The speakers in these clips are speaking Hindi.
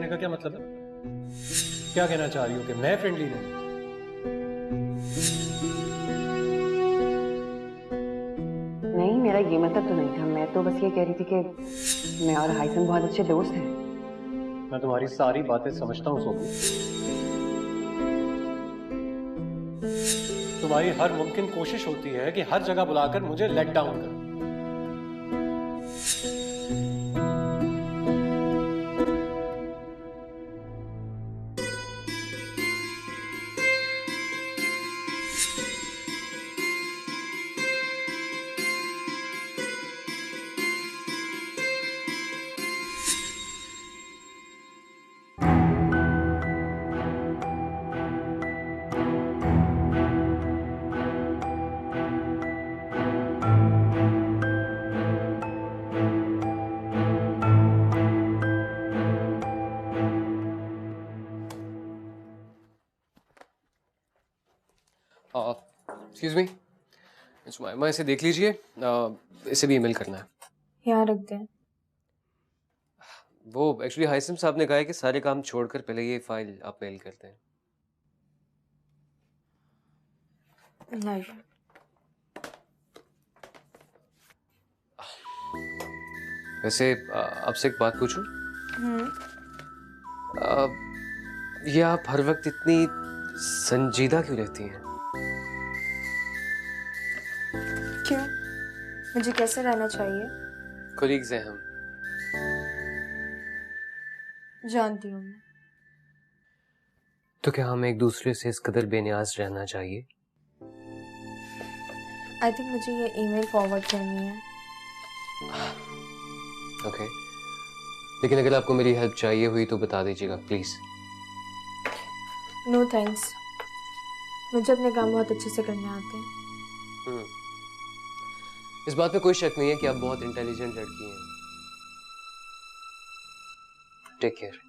कहने का क्या मतलब है? क्या कहना चाह रही हो कि मैं फ्रेंडली नहीं? नहीं, मेरा ये मतलब तो नहीं था। मैं तो बस ये कह रही थी कि मैं और हाइसन बहुत अच्छे दोस्त हैं। मैं तुम्हारी सारी बातें समझता हूँ सोफी। तुम्हारी हर मुमकिन कोशिश होती है कि हर जगह बुलाकर मुझे लेट डाउन करो। एक्सक्यूज मी, मैं इसे देख लीजिए। इसे भी ईमेल करना है। यहाँ रख दें। वो एक्चुअली हाइसम साहब ने कहा है कि सारे काम छोड़कर पहले ये फाइल आप मेल करते हैं। नहीं। वैसे आपसे एक बात पूछूं? ये आप हर वक्त इतनी संजीदा क्यों रहती हैं? क्यों? मुझे कैसे रहना चाहिए? कोलीग्स हैं हम। जानती हूँ मैं। तो क्या हमें एक दूसरे से इस कदर बेनियाज रहना चाहिए? आई थिंक मुझे ये ईमेल फॉरवर्ड करनी है। ओके, लेकिन अगर आपको मेरी हेल्प चाहिए हुई तो बता दीजिएगा प्लीज। नो थैंक्स, मुझे अपने काम बहुत अच्छे से करने आते हैं। इस बात पे कोई शक नहीं है कि आप बहुत इंटेलिजेंट लड़की हैं। Take care.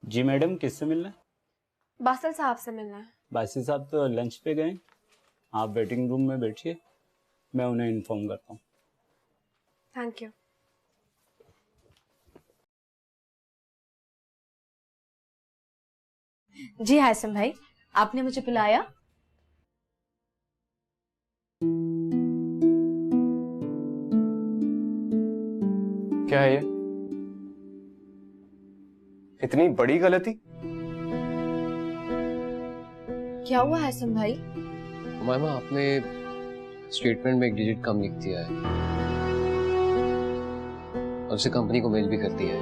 जी मैडम, किससे मिलना है? बासल साहब से मिलना है। बासी साहब तो लंच पे गए। आप वेटिंग रूम में बैठिए, मैं उन्हें इन्फॉर्म करता हूँ। Thank you. जी हासिम भाई, आपने मुझे बुलाया? क्या है ये? इतनी बड़ी गलती? क्या हुआ हासिम भाई? मामा, आपने स्टेटमेंट में एक डिजिट कम लिख दिया है और उसे कंपनी को मेल भी कर दिया है।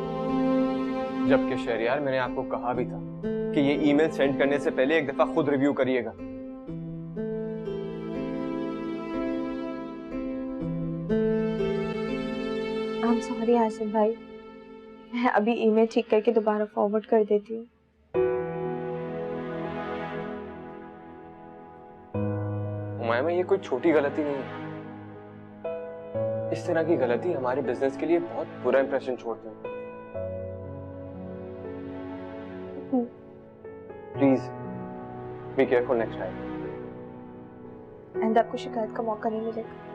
जबकि शहरयार, मैंने आपको कहा भी था कि ये ईमेल सेंड करने से पहले एक दफा खुद रिव्यू करिएगा। आई एम सॉरी हासिम भाई, मैं अभी ईमेल ठीक करके दोबारा फॉरवर्ड कर देती हूँ। उमायमा, ये कोई छोटी गलती नहीं है। इस तरह की गलती हमारे बिजनेस के लिए बहुत बुरा इंप्रेशन छोड़ती है। Please be careful next time. And आपको शिकायत का मौका नहीं मिलेगा।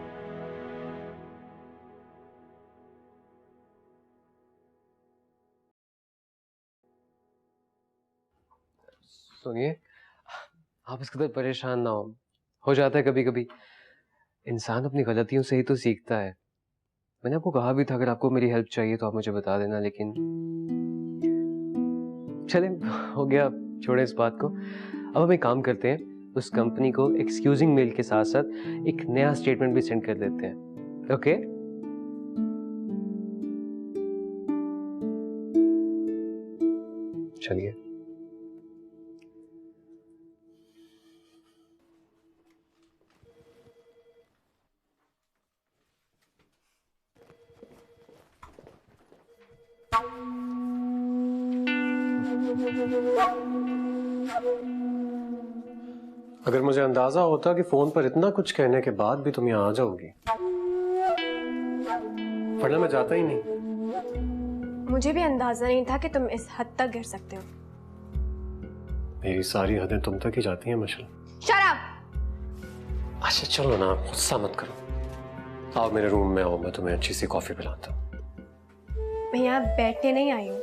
सुनिए, आप इस कदर परेशान ना हो जाता है कभी कभी। इंसान अपनी गलतियों से ही तो सीखता है। मैंने आपको कहा भी था अगर आपको मेरी हेल्प चाहिए तो आप मुझे बता देना, लेकिन चले, हो गया, छोड़े इस बात को। अब हम एक काम करते हैं, उस कंपनी को एक्सक्यूजिंग मेल के साथ साथ एक नया स्टेटमेंट भी सेंड कर देते हैं। ओके? चलिए। अगर मुझे अंदाजा होता कि फोन पर इतना कुछ कहने के बाद भी तुम यहाँ आ जाओगी, वरना मैं जाता ही नहीं। मुझे भी अंदाजा नहीं था कि तुम इस हद तक गिर सकते हो। मेरी सारी हदें तुम तक ही जाती हैं मशल। Shut up! अच्छा चलो ना, गुस्सा मत करो। आओ मेरे रूम में आओ, मैं तुम्हें अच्छी सी कॉफी पिलाता हूँ। मैं यहाँ बैठने नहीं आई हूँ।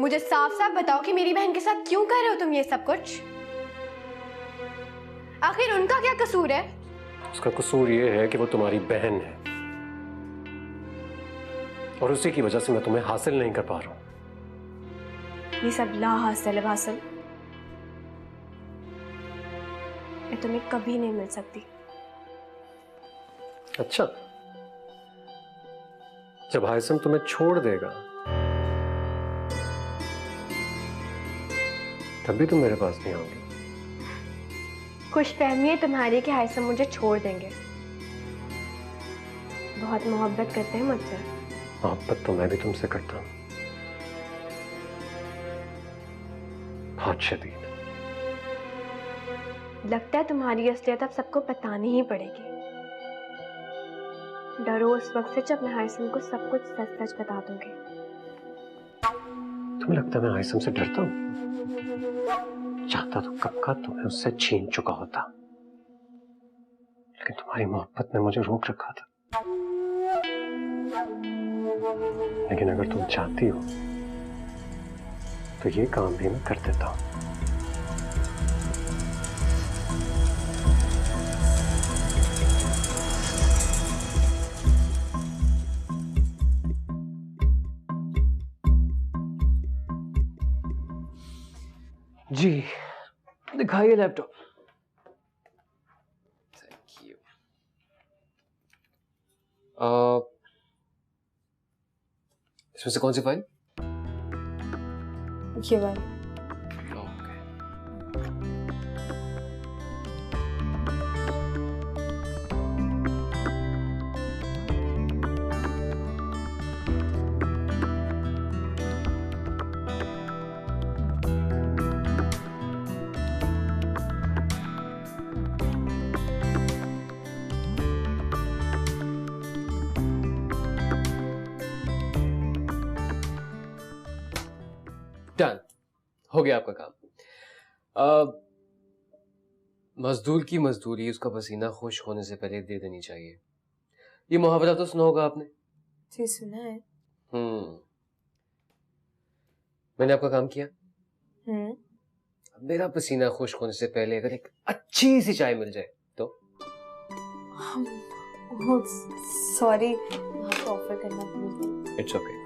मुझे साफ साफ बताओ कि मेरी बहन के साथ क्यों कर रहे हो तुम ये सब कुछ? आखिर उनका क्या कसूर है? उसका कसूर ये है कि वो तुम्हारी बहन है और उसी की वजह से मैं तुम्हें हासिल नहीं कर पा रहा हूँ। ये सब ला हासिल है हासिल। मैं तुम्हें कभी नहीं मिल सकती। अच्छा, जब हाइसम तुम्हें छोड़ देगा तब भी तुम मेरे पास नहीं आओगे। खुशफहमी है तुम्हारी कि हाइसम मुझे छोड़ देंगे। बहुत मोहब्बत करते हैं मुझसे। मोहब्बत तो मैं भी तुमसे करता हूँ, बहुत शदीद। लगता है तुम्हारी असलियत अब सबको बतानी ही पड़ेगी। डरो उस वक्त से जब मैं हाइसम को सब कुछ सच सच बता दूंगी। तुम्हें लगता है मैं हाइसम से डरता हूँ? चाहता तो कब का तुम्हें उससे छीन चुका होता, लेकिन तुम्हारी मोहब्बत ने मुझे रोक रखा था। लेकिन अगर तुम चाहती हो तो ये काम भी मैं कर देता हूँ। जी दिखाइए लैपटॉप। Thank you. इसमें से कौन सी फाइल? ये वाली। ओके। डन, हो गया आपका काम। मजदूर की मजदूरी उसका पसीना खुश होने से पहले दे देनी चाहिए। ये मुहावरा तो सुना होगा आपने। जी सुना है। मैंने आपका काम किया। हम्म। मेरा पसीना खुश्क होने से पहले अगर एक अच्छी सी चाय मिल जाए तो। सॉरी, आपको ऑफर करना भूल गई। It's okay.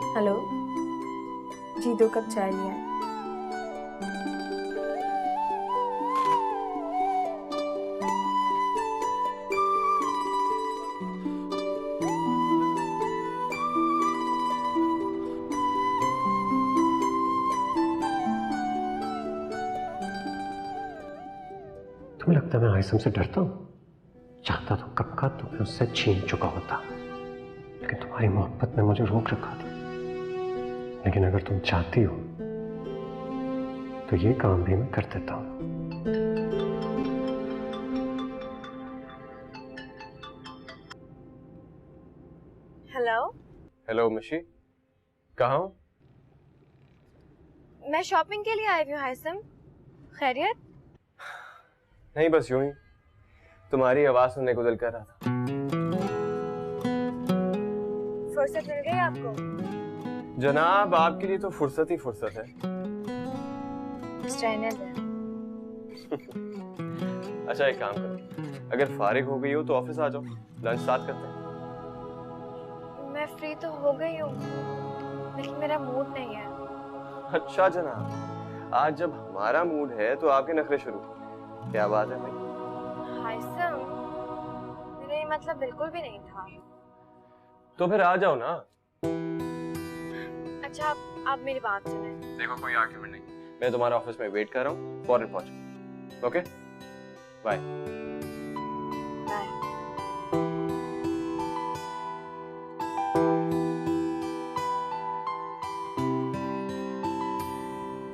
हेलो जी, 2 कप चाय लिया है। तुम्हें लगता है मैं हाइसम से डरता हूँ? चाहता तो कब का तुम्हें उससे छीन चुका होता, लेकिन तुम्हारी मोहब्बत ने मुझे रोक रखा था। लेकिन अगर तुम चाहती हो तो ये काम भी मैं कर देता हूँ। हेलो। हेलो मशी, कहाँ हो? मैं शॉपिंग के लिए आई हुई हूँ हाइसम। खैरियत? नहीं, बस यूं ही तुम्हारी आवाज सुनने को दिल कर रहा था। फुर्सत मिल गई आपको? जनाब, आपके लिए तो फुर्सत ही फुर्सत है। अच्छा एक काम करो, अगर फारिग हो गई हो तो ऑफिस आ जाओ, लंच साथ करते हैं। मैं फ्री तो हो गई हूँ, लेकिन मेरा मूड नहीं है। अच्छा जनाब, आज जब हमारा मूड है तो आपके नखरे शुरू। क्या बात है भाई? हाइसम, मेरा ये मतलब बिल्कुल भी नहीं था। तो फिर आ जाओ ना। अच्छा आप मेरी बात सुने। देखो कोई आर्ग्यूमेंट नहीं, मैं तुम्हारा ऑफिस में वेट कर रहा हूँ, फौरन पहुंचो। Okay bye. बाय।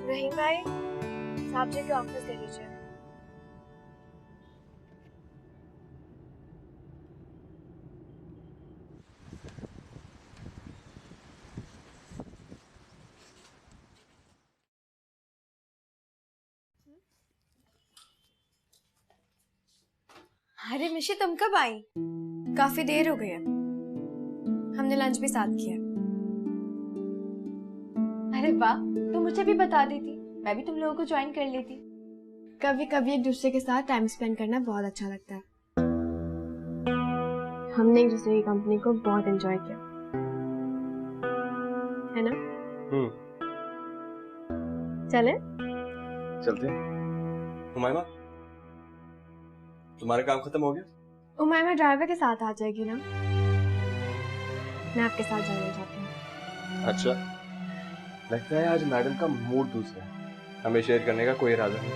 रहीम भाई, साहब जी के ऑफिस दे दीजिए। अरे मिशी तुम कब आई? काफी देर हो गई है। हमने लंच भी साथ किया। अरे वाह, तो मुझे भी बता देती, मैं भी तुम लोगों को ज्वाइन कर लेती। कभी कभी एक दूसरे के साथ टाइम स्पेंड करना बहुत अच्छा लगता है। हमने एक दूसरे की कंपनी को बहुत एंजॉय किया, है ना? चले? चलते हैं। हुमायमा, तुम्हारा काम खत्म हो गया? उमायमा ड्राइवर के साथ आ जाएगी ना? मैं आपके साथ जाना चाहती हूँ। अच्छा, लगता है आज मैडम का मूड दूसरा है। हमें शेयर करने का कोई इरादा नहीं।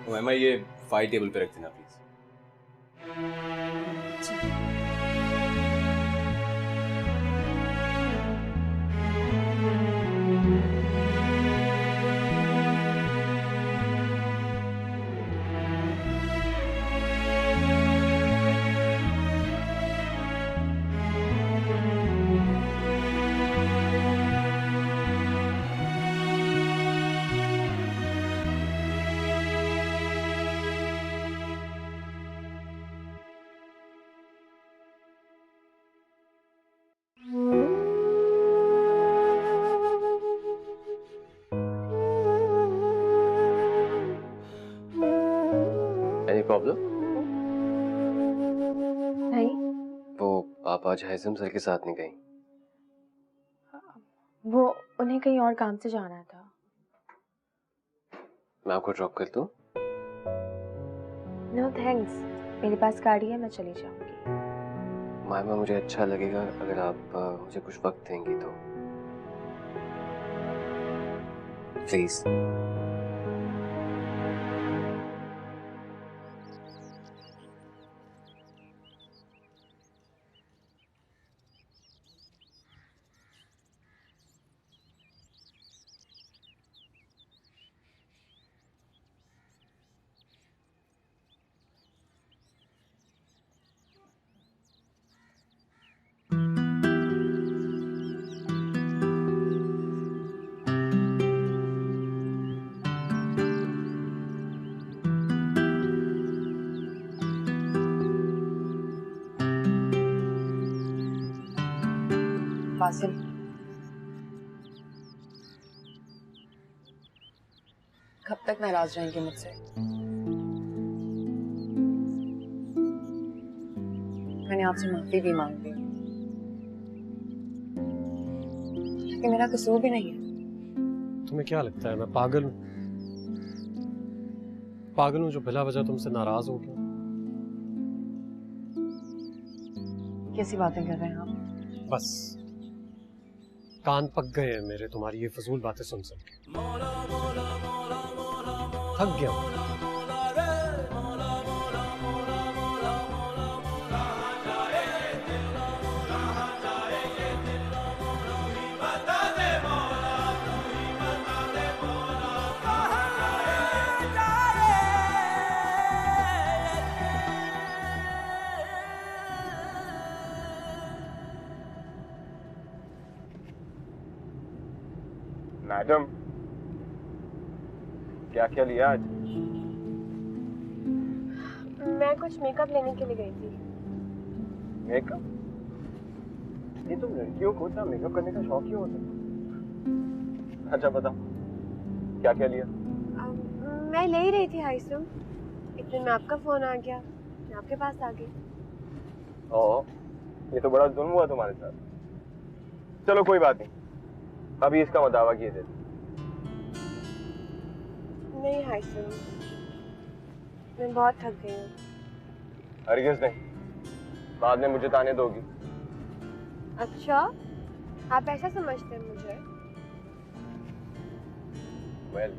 हुमायमा, ये फाइल टेबल पे रख देना प्लीज। Any problem? नहीं, वो आप आज हैसम सर के साथ नहीं गई? वो उन्हें कहीं और काम से जाना था। मैं आपको ड्रॉप कर दूं? नो थैंक्स, मेरे पास गाड़ी है, मैं चली जाऊंगी। मायमा, मुझे अच्छा लगेगा अगर आप मुझे कुछ वक्त देंगी तो। प्लीज। फासिल, कब तक नाराज रहेंगे मुझसे? मैंने आपसे माफी भी मांग ली, कि मेरा कसूर भी नहीं है। तुम्हें क्या लगता है मैं पागल हूँ? पागल हूँ जो बिला वजह तुमसे नाराज हो गया? कैसी बातें कर रहे हैं आप? बस कान पक गए हैं मेरे तुम्हारी ये फजूल बातें सुन सुन के। थक गया हूं। मैडम, क्या क्या लिया आज? मैं कुछ मेकअप लेने के लिए गई थी। मेकअप? ये तुम लड़कियों को इतना मेकअप करने का शौक क्यों होता है? अच्छा बताओ, क्या क्या लिया? मैं ले ही रही थी हाइसम, इतने में आपका फोन आ गया, मैं आपके पास आ गई। ओह, ये तो बड़ा जुल्म हुआ तुम्हारे साथ। चलो कोई बात नहीं, अभी इसका मदावा किए देते। नहीं हाइसम, मैं बहुत थक गई हूँ। हरगिज़ नहीं, बाद में मुझे ताने दोगी। अच्छा, आप ऐसा समझते हैं मुझे? वेल,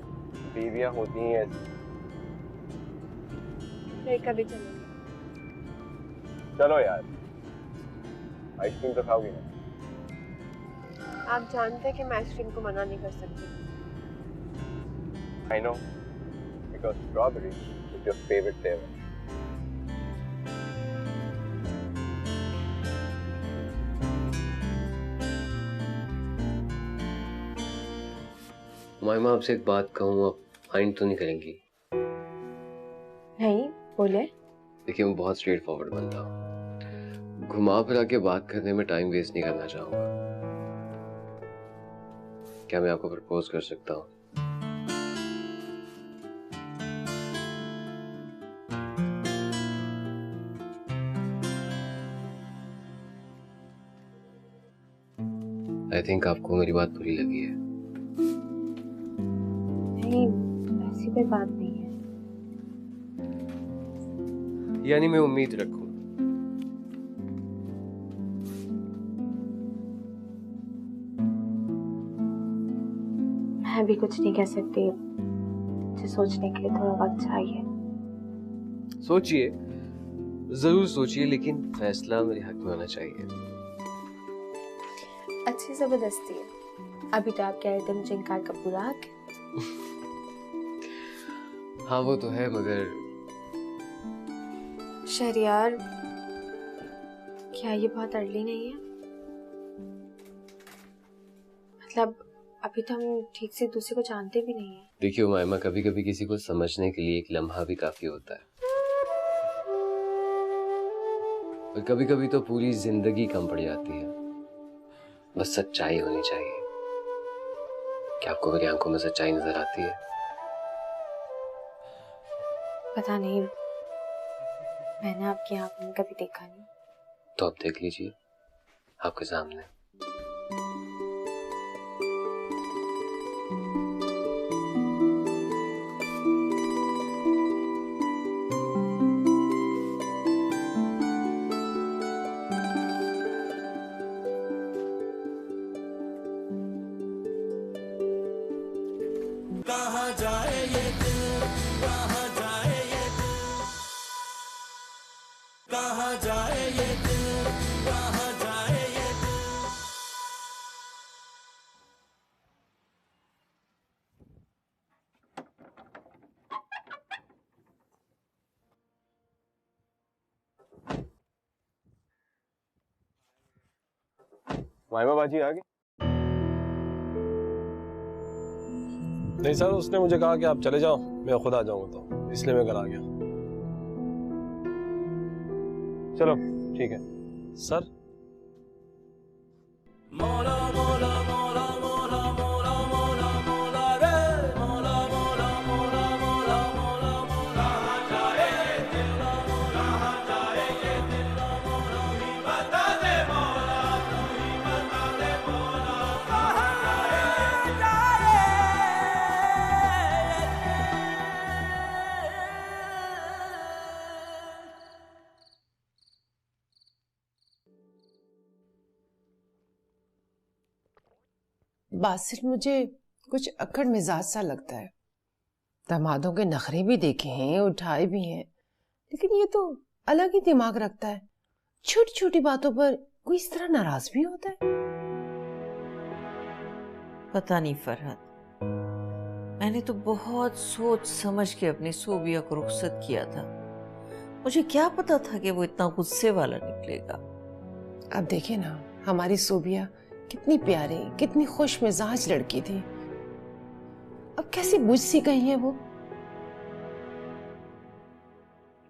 बीवियां होती हैं ऐसी। फिर कभी चलेंगे। चलो यार, आइसक्रीम तो खाओगी ना? आप जानते हैं कि मैं आइसक्रीम को मना नहीं कर सकती। I know, because strawberry is your favorite flavor. मायमा, आपसे एक बात कहूँ, आप माइंड तो नहीं करेंगी? बोले। देखिए मैं बहुत स्ट्रेट फॉरवर्ड बनता हूँ, घुमा फिरा के बात करने में टाइम वेस्ट नहीं करना चाहूंगा। क्या मैं आपको प्रपोज कर सकता हूँ? आई थिंक आपको मेरी बात बुरी लगी है। नहीं, ऐसी कोई बात नहीं है। यानी मैं उम्मीद रखूं। मैं भी कुछ नहीं कह सकती, मुझे सोचने के लिए थोड़ा वक्त चाहिए। सोचिए, जरूर सोचिए, लेकिन फैसला मेरे हक में होना चाहिए। अच्छी जबरदस्ती है। अभी तो आप कह रहे थे मुझे इनकार का पूरा हक है। हाँ वो तो है, मगर शहरियार, क्या ये बहुत अर्ली नहीं है? मतलब अभी तो हम ठीक से एक दूसरे को जानते भी नहीं है। देखिए उमाइमा, कभी कभी किसी को समझने के लिए एक लम्हा भी काफी होता है, और कभी कभी तो पूरी जिंदगी कम पड़ जाती है। बस सच्चाई होनी चाहिए। क्या आपको मेरी आंखों में सच्चाई नजर आती है? पता नहीं, मैंने आपकी आंखों में कभी देखा नहीं। तो आप देख लीजिए आपके सामने। माइमा बाजी आ गई? नहीं सर, उसने मुझे कहा कि आप चले जाओ, मैं खुद आ जाऊंगा, तो इसलिए मैं घर आ गया। चलो ठीक है सर। बासिल मुझे कुछ अक्कड़ मिजाज सा लगता है। दामादों के नखरे भी देखे हैं, उठाए भी हैं, लेकिन ये तो अलग ही दिमाग रखता है। छोटी छोटी बातों पर कोई इस तरह नाराज भी होता है। पता नहीं फरहत, मैंने तो बहुत सोच समझ के अपनी सोबिया को रुखसत किया था। मुझे क्या पता था कि वो इतना गुस्से वाला निकलेगा। अब देखे ना, हमारी सोबिया कितनी प्यारी, कितनी खुश मिजाज लड़की थी, अब कैसी बुझ सी गई है वो।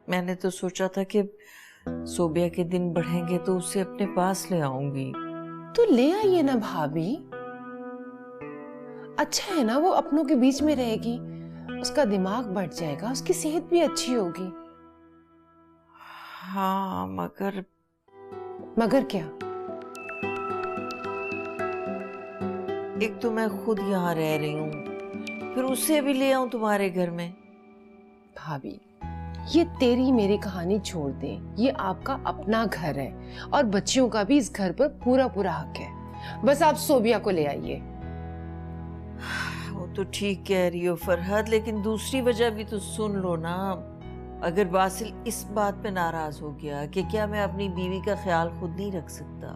मैंने तो सोचा था कि सोबिया के दिन बढ़ेंगे तो उसे अपने पास ले आऊंगी। तो ले आइए ना भाभी, अच्छा है ना, वो अपनों के बीच में रहेगी, उसका दिमाग बढ़ जाएगा, उसकी सेहत भी अच्छी होगी। हाँ मगर क्या? एक तो मैं खुद यहाँ रह रही हूँ, फिर उसे भी ले आऊं तुम्हारे घर में। भाभी, ये तेरी मेरी कहानी छोड़ दे, ये आपका अपना घर है और बच्चियों का भी इस घर पर पूरा पूरा हक है। बस आप सोबिया को ले आइए। वो तो ठीक कह रही हो फरहत, लेकिन दूसरी वजह भी तो सुन लो ना। अगर बासिल इस बात पे नाराज हो गया कि क्या मैं अपनी बीवी का ख्याल खुद नहीं रख सकता,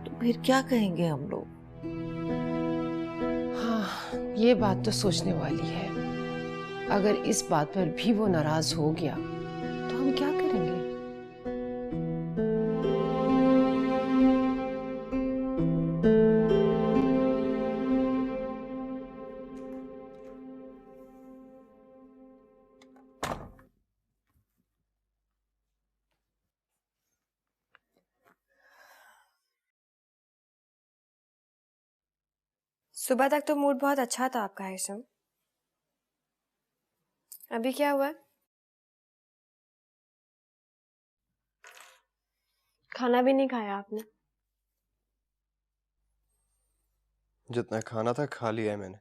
तो फिर क्या कहेंगे हम लोग। हाँ, ये बात तो सोचने वाली है। अगर इस बात पर भी वो नाराज हो गया तो हम क्या करेंगे? सुबह तक तो मूड बहुत अच्छा था आपका हाइसम। अभी क्या हुआ? खाना भी नहीं खाया आपने? जितना खाना था खा लिया है मैंने।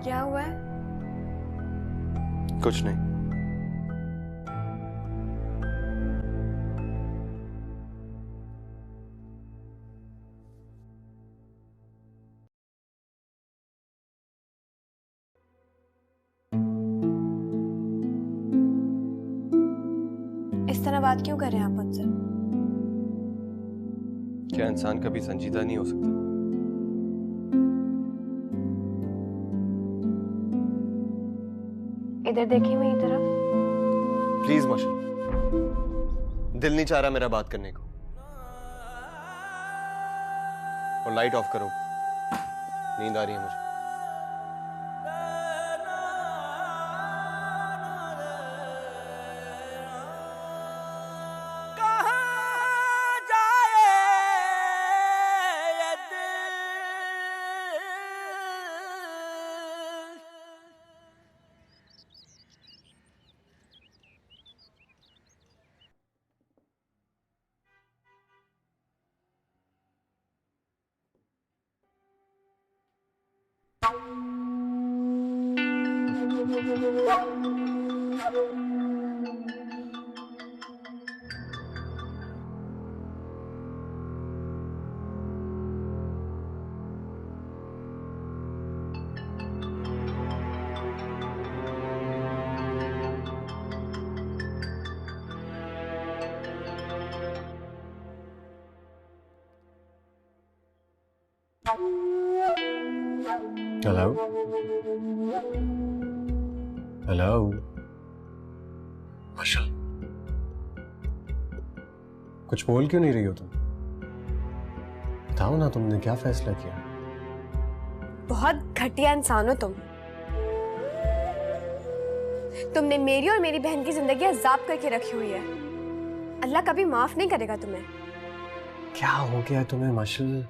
क्या हुआ है? कुछ नहीं। इस तरह बात क्यों कर रहे हैं आप मुझसे? क्या इंसान कभी संजीदा नहीं हो सकता? इधर देखिए मेरी तरफ। प्लीज मशल, दिल नहीं चाह रहा मेरा बात करने को। और लाइट ऑफ करो, नींद आ रही है मुझे। हेलो हेलो मशल, कुछ बोल क्यों नहीं रही हो तुम? बताओ ना, तुमने क्या फैसला किया? बहुत घटिया इंसान हो तुम। तुमने मेरी और मेरी बहन की जिंदगी अजाब करके रखी हुई है। अल्लाह कभी माफ नहीं करेगा तुम्हें। क्या हो गया तुम्हें मशल?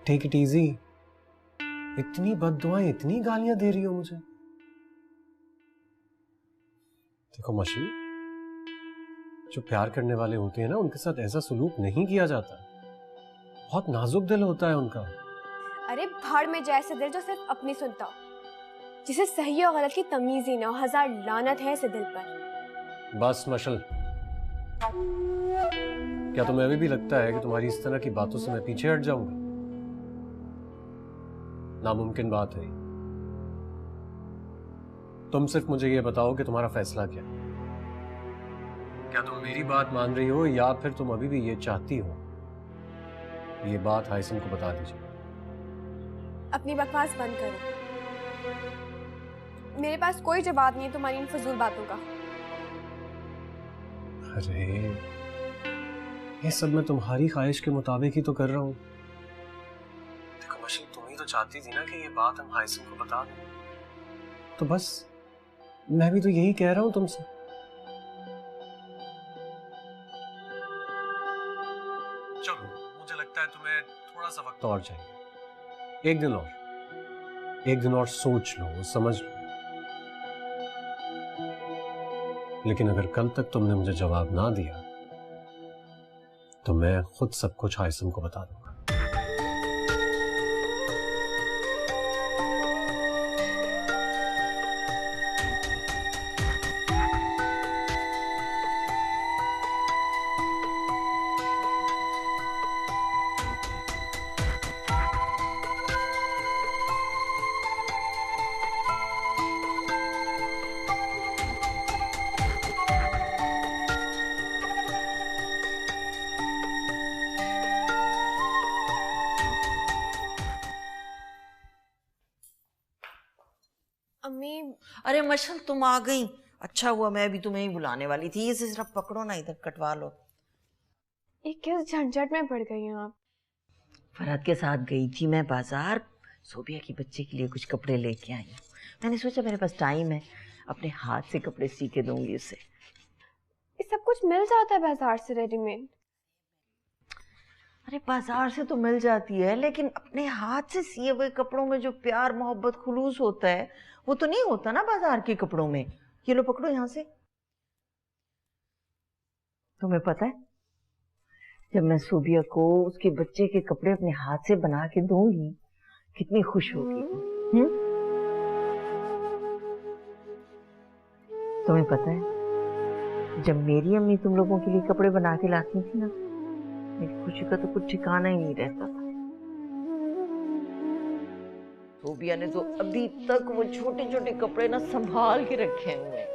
Take it easy. इतनी बद्दुआएं, इतनी गालियां दे रही हो मुझे। देखो मशल, जो प्यार करने वाले होते हैं ना, उनके साथ ऐसा सलूक नहीं किया जाता। बहुत नाजुक दिल होता है उनका। अरे भाड़ में जाए ऐसे दिल जो सिर्फ अपनी सुनता हो, जिसे सही और गलत की तमीज ही ना हो। हजार लानत है ऐसे दिल पर। बस मशल, क्या तुम्हें अभी भी लगता है कि तुम्हारी इस तरह की बातों से मैं पीछे हट जाऊंगा? नामुमकिन बात है। तुम सिर्फ मुझे यह बताओ कि तुम्हारा फैसला क्या है। क्या तुम मेरी बात मान रही हो या फिर तुम अभी भी ये चाहती हो ये बात हाइसम को बता दीजिए? अपनी बकवास बंद करो। मेरे पास कोई जवाब नहीं है तुम्हारी इन फजूल बातों का। अरे ये सब मैं तुम्हारी ख्वाहिश के मुताबिक ही तो कर रहा हूं। देखो मशल, तुम ही तो चाहती थी ना कि ये बात हम हाइसम को बता दें, तो बस मैं भी तो यही कह रहा हूं तुमसे। चलो, मुझे लगता है तुम्हें थोड़ा सा वक्त और चाहिए। एक दिन और सोच लो, समझ लो। लेकिन अगर कल तक तुमने मुझे जवाब ना दिया तो मैं खुद सब कुछ हाइसम को बता दूंगा। अम्मी। अरे मशल, तुम आ गई, अच्छा हुआ। मैं भी तुम्हें ही बुलाने वाली थी। ये सिर्फ पकड़ो ना, इधर कटवा लो। ये किस झंझट में पड़ गई हैं आप? फरहत के साथ गई थी मैं बाजार। सोबिया की बच्चे के लिए कुछ कपड़े लेके आई हूँ। मैंने सोचा मेरे पास टाइम है, अपने हाथ से कपड़े सी के दूंगी उसे। ये सब कुछ मिल जाता है बाजार से रेडीमेड। अरे बाजार से तो मिल जाती है, लेकिन अपने हाथ से सिए हुए कपड़ों में जो प्यार मोहब्बत खुलूस होता है वो तो नहीं होता ना बाजार के कपड़ों में। ये लो पकड़ो यहाँ से। तुम्हें पता है जब मैं सूबिया को उसके बच्चे के कपड़े अपने हाथ से बना के दूंगी कितनी खुश होगी। तुम्हें पता है जब मेरी अम्मी तुम लोगों के लिए कपड़े बना के लाती थी ना, मेरी खुशी का तो कुछ ठिकाना ही नहीं रहता था। सूबिया ने तो अभी तक वो छोटे छोटे कपड़े ना संभाल के रखे हुए हैं।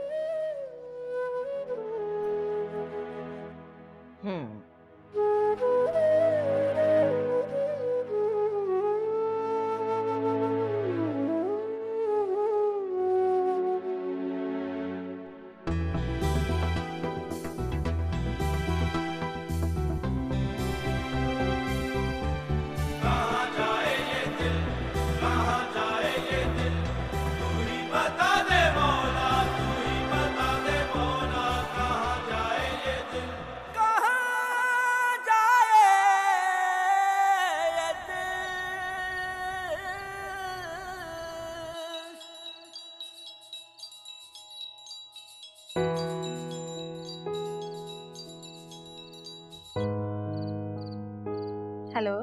हेलो।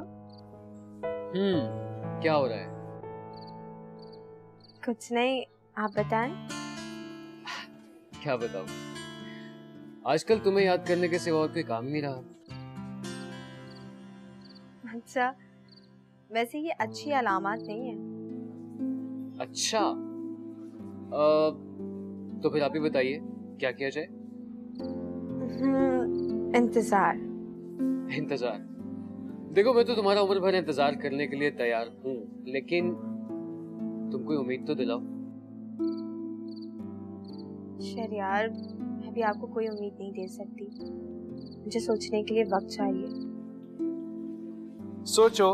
क्या हो रहा है? कुछ नहीं, आप बताएं। क्या बताऊं? आजकल तुम्हें याद करने के सिवा और कोई काम ही नहीं रहा। अच्छा, वैसे ये अच्छी अलामत नहीं है। अच्छा, तो फिर आप ही बताइए क्या किया जाए? इंतजार। इंतजार? देखो, मैं तो तुम्हारा उम्र भर इंतजार करने के लिए तैयार हूँ, लेकिन तुम कोई उम्मीद तो दिलाओ। शहरयार, मैं भी आपको कोई उम्मीद नहीं दे सकती। मुझे सोचने के लिए वक्त चाहिए। सोचो,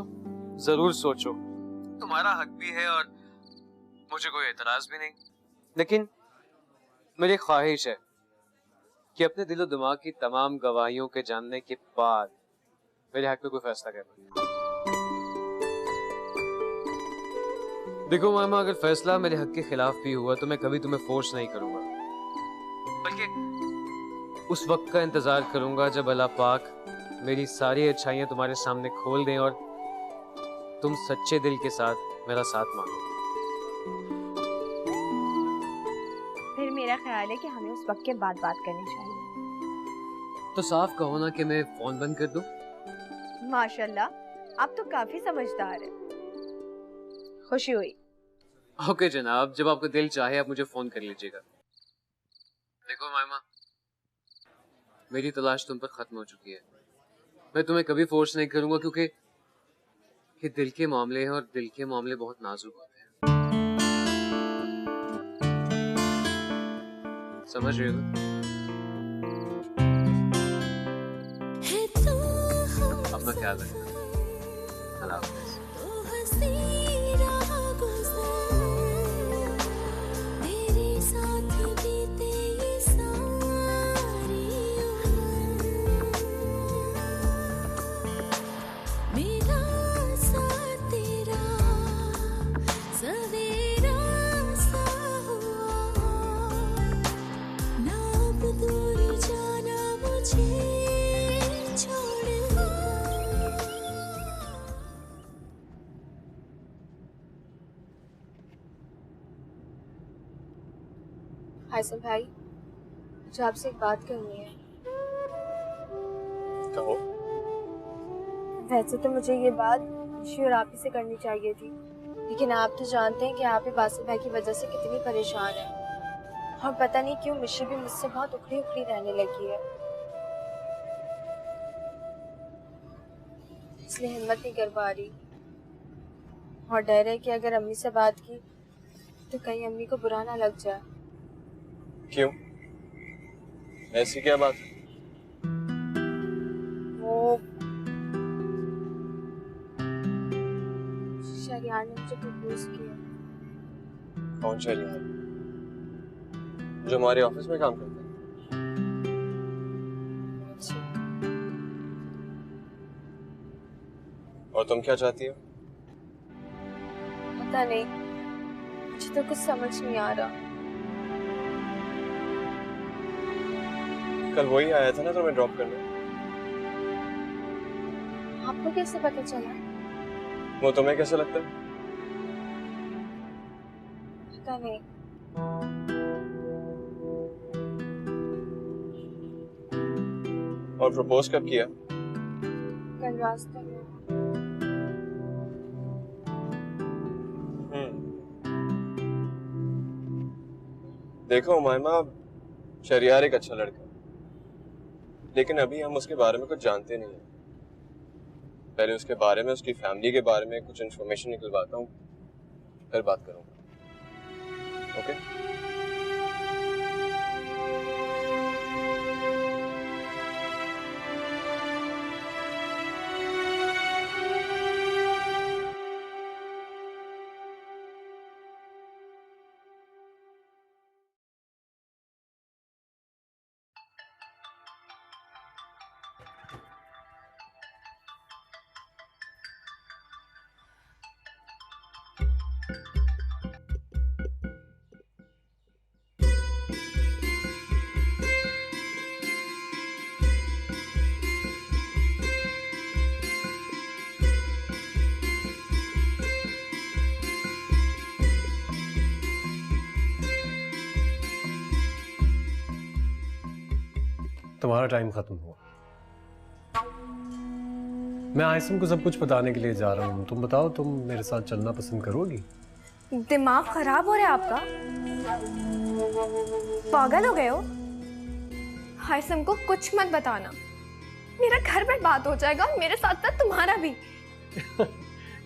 जरूर सोचो। तुम्हारा हक भी है और मुझे कोई एतराज भी नहीं, लेकिन मेरी ख्वाहिश है कि अपने दिलो दिमाग की तमाम गवाहियों के जानने के बाद मेरे हक में कोई फैसला करना। देखो मामा, अगर फैसला मेरे हक के खिलाफ भी हुआ तो मैं कभी तुम्हें फोर्स नहीं करूंगा, बल्कि उस वक्त का इंतजार करूंगा जब अल्लाह पाक मेरी सारी अच्छाइयां तुम्हारे सामने खोल दें और तुम सच्चे दिल के साथ मेरा साथ मांगो। फिर मेरा ख्याल है कि हमें उस वक्त के बाद बात करनी चाहिए। तो साफ कहो ना कि मैं फोन बंद कर दूं? माशाल्लाह, आप तो काफी समझदार हैं। खुशी हुई। ओके जनाब, जब आपका दिल चाहे आप मुझे फोन कर लीजिएगा। देखो मामा, मेरी तलाश तुम पर खत्म हो चुकी है। मैं तुम्हें कभी फोर्स नहीं करूंगा, क्योंकि ये दिल के मामले हैं और दिल के मामले बहुत नाजुक होते हैं। समझ रहे हो? अपना ख्याल रखना। अल्लाह हाफ़िज़। हाइसम भाई, मुझे आपसे एक बात करनी है। कहो। वैसे तो मुझे ये बात ऋषि और आप ही से करनी चाहिए थी, लेकिन आप तो जानते हैं कि आप ही बासिल भाई की वजह से कितनी परेशान हैं, और पता नहीं क्यों मिशी भी मुझसे बहुत उखड़ी उखड़ी रहने लगी है। इसलिए हिम्मत नहीं कर पा रही, और डर है कि अगर अम्मी से बात की तो कहीं अम्मी को बुरा ना लग जाए। क्यों? ऐसी क्या बात है? वो शहरयार ने मुझे प्रपोज किया। कौन शहरयार? जो हमारे ऑफिस में काम करता है? और तुम क्या चाहती हो? पता नहीं, मुझे तो कुछ समझ नहीं आ रहा। कल वही आया था ना तुम्हें ड्रॉप करने। आपको कैसे पता चला? वो तुम्हें कैसे लगता है? पता नहीं। और प्रपोज कब किया? कल रास्ते में। देखो उमाइमा, शरियार एक अच्छा लड़का है, लेकिन अभी हम उसके बारे में कुछ जानते नहीं हैं। पहले उसके बारे में, उसकी फैमिली के बारे में कुछ इन्फॉर्मेशन निकलवाता हूँ, फिर बात करूँगा। ओके? तुम्हारा टाइम खत्म हुआ। मैं आयसम को सब कुछ बताने के लिए जा रहा हूँ। तुम बताओ, तुम मेरे साथ चलना पसंद करोगी? दिमाग खराब हो रहा है आपका? पागल हो गए हो? हाइसम को कुछ मत बताना, मेरा घर बर्बाद हो जाएगा, मेरे साथ साथ तुम्हारा भी।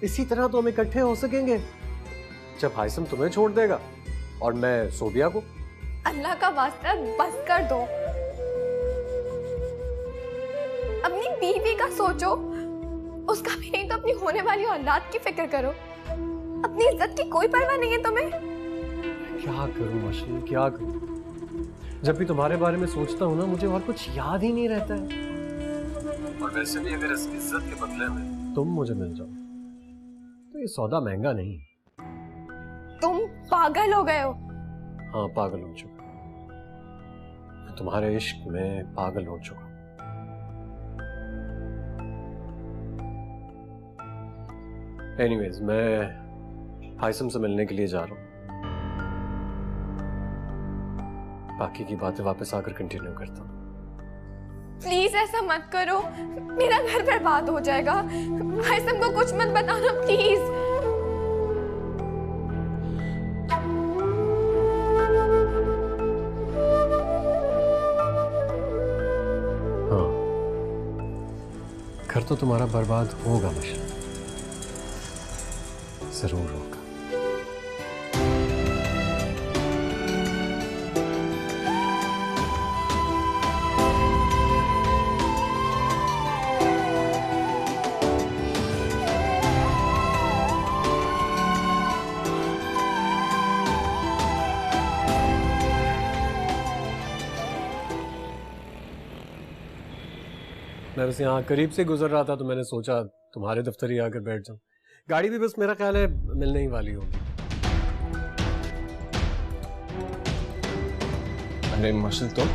इसी तरह तो हम इकट्ठे हो सकेंगे जब हाइसम तुम्हें छोड़ देगा और मैं सोबिया को। अल्लाह का वास्ता बस कर दो, अपनी बीवी का सोचो, उसका भी नहीं तो अपनी होने वाली औलाद की फिक्र करो। अपनी इज्जत की कोई परवाह नहीं है तुम्हें? क्या करूं मशीन, क्या करूं? जब भी तुम्हारे बारे में सोचता हूँ ना, मुझे और कुछ याद ही नहीं रहता है। और वैसे भी अगर इस इज्जत के बदले में तुम मुझे मिल जाओ तो ये सौदा महंगा नहीं। तुम पागल हो गए हो? हाँ, पागल हो चुका, मैं तुम्हारे इश्क में पागल हो चुका। एनीवेज, मैं हाइसम से मिलने के लिए जा रहा हूँ। बाकी की बातें वापस आकर कंटिन्यू करता हूँ। प्लीज ऐसा मत करो, मेरा घर बर्बाद हो जाएगा। हाइसम को कुछ मत बताना प्लीज। हाँ, घर तो तुम्हारा बर्बाद होगा मशीन, जरूर होगा। मैं बस यहाँ करीब से गुजर रहा था तो मैंने सोचा तुम्हारे दफ्तर ही आकर बैठ जाऊं। गाड़ी भी बस मेरा ख्याल है मिलने ही वाली होगी। अरे मशीन, तुम